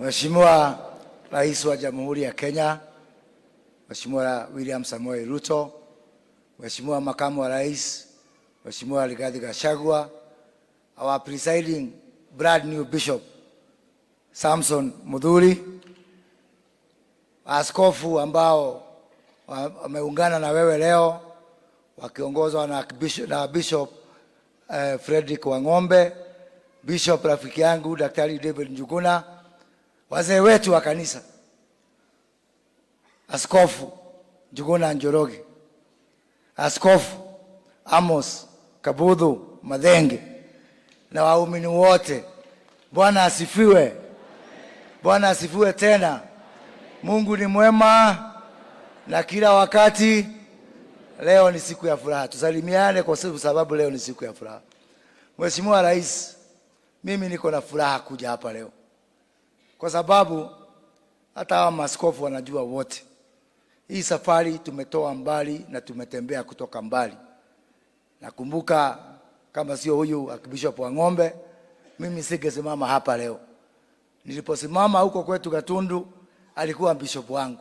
Mheshimiwa Rais wa Jamhuri ya Kenya, Mheshimiwa William Samoei Ruto, Mheshimiwa Makamu wa Rais, Mheshimiwa Rigathi Gachagua, our presiding brand new Bishop Samson Mudhuri, askofu ambao wameungana na wewe leo wakiongozwa na Bishop Frederick Wang'ombe, Bishop rafiki yangu Daktari David Njuguna, wazee wetu wa kanisa, Askofu Njuguna Njoroge, Askofu Amos Kabudhu Madhenge, na waumini wote. Bwana asifiwe. Bwana asifiwe tena. Mungu ni mwema na kila wakati. Leo ni siku ya furaha. Tusalimiane kwa sababu leo ni siku ya furaha. Mheshimiwa Rais, mimi niko na furaha kuja hapa leo, kwa sababu hata hawa maaskofu wanajua wote, hii safari tumetoa mbali na tumetembea kutoka mbali. Nakumbuka kama sio huyu Bishop Wang'ombe, mimi singesimama hapa leo. Niliposimama huko kwetu Gatundu, alikuwa bishop wangu,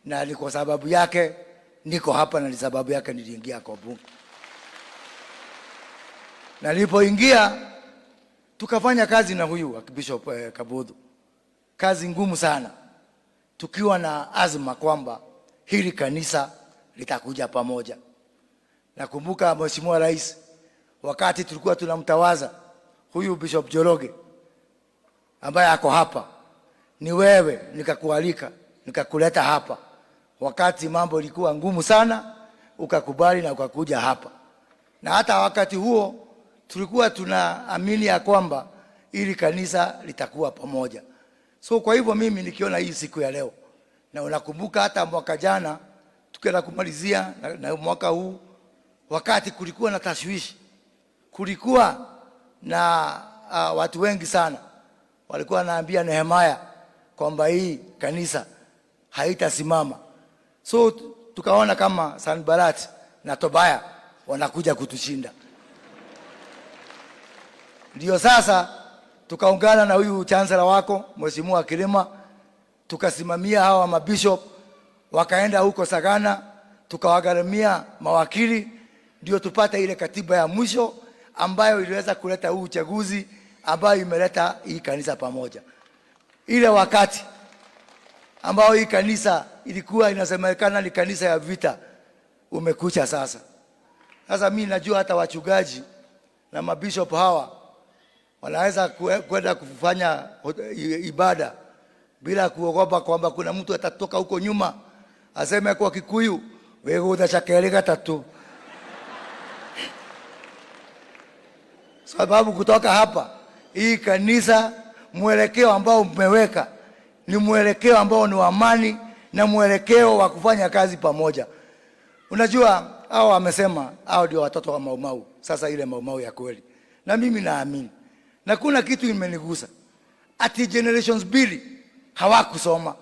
na ni kwa sababu yake niko hapa, na ni sababu yake niliingia kwa bunge. Na nilipoingia tukafanya kazi na huyu Bishop Kabudhu, kazi ngumu sana, tukiwa na azma kwamba hili kanisa litakuja pamoja. Nakumbuka Mheshimiwa Rais, wakati tulikuwa tunamtawaza huyu Bishop Njoroge ambaye ako hapa, ni wewe nikakualika, nikakuleta hapa. Wakati mambo ilikuwa ngumu sana, ukakubali na ukakuja hapa. Na hata wakati huo tulikuwa tunaamini ya kwamba ili kanisa litakuwa pamoja. So kwa hivyo mimi nikiona hii siku ya leo, na unakumbuka hata mwaka jana tukienda kumalizia na mwaka huu, wakati kulikuwa na tashwishi, kulikuwa na watu wengi sana walikuwa wanaambia Nehemia kwamba hii kanisa haitasimama. So tukaona kama Sanbalat na Tobaya wanakuja kutushinda. Ndio sasa tukaungana na huyu chancellor wako Mheshimiwa Kilima, tukasimamia hawa mabishop, wakaenda huko Sagana, tukawagharamia mawakili, ndio tupate ile katiba ya mwisho ambayo iliweza kuleta huu uchaguzi, ambayo imeleta hii kanisa pamoja. Ile wakati ambao hii kanisa ilikuwa inasemekana ni kanisa ya vita, umekucha sasa. Sasa mimi najua hata wachungaji na mabishop hawa wanaweza kwenda kufanya ibada bila kuogopa kwamba kuna mtu atatoka huko nyuma aseme kwa Kikuyu, wewe utachakeleka tatu. Sababu kutoka hapa, hii kanisa mwelekeo ambao mmeweka ni mwelekeo ambao ni wa amani na mwelekeo wa kufanya kazi pamoja. Unajua hao wamesema hao ndio watoto wa Maumau. Sasa ile Maumau ya kweli, na mimi naamini, na kuna kitu imenigusa, ati generations mbili hawakusoma,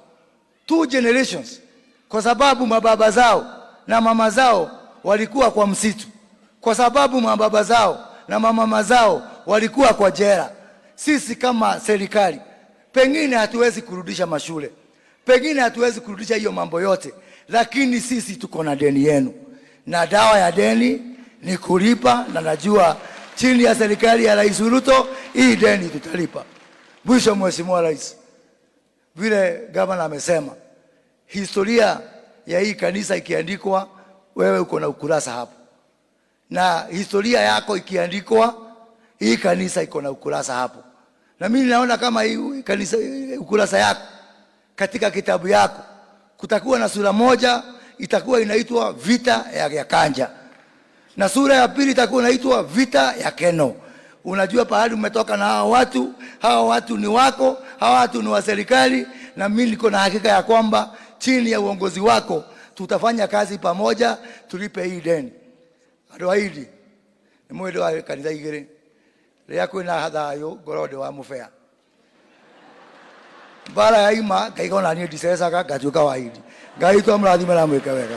2 generations, kwa sababu mababa zao na mama zao walikuwa kwa msitu, kwa sababu mababa zao na mama zao walikuwa kwa jela. Sisi kama serikali pengine hatuwezi kurudisha mashule, pengine hatuwezi kurudisha hiyo mambo yote, lakini sisi tuko na deni yenu, na dawa ya deni ni kulipa, na najua chini ya serikali ya Rais Ruto hii deni tutalipa. Mwisho, Mheshimiwa Rais, vile gavana amesema, historia ya hii kanisa ikiandikwa, wewe uko na ukurasa hapo, na historia yako ikiandikwa, hii kanisa iko na ukurasa hapo. Na mimi naona kama hii kanisa, ukurasa yako katika kitabu yako kutakuwa na sura moja itakuwa inaitwa vita ya Kanja, na sura ya pili itakuwa inaitwa vita ya Keno. Unajua pahali umetoka na hawa watu ni wako, hawa watu ni wa serikali, na mimi niko na hakika ya kwamba chini ya uongozi wako tutafanya kazi pamoja, tulipe hii deni. Adoaidi ni mwendo wa kanisa igere ria kwina hathayo ngorode wa mufea bara ya ima ngaigona ni ndicecaga ngatuika waidi. Ngai twa mrathime na mwike wega.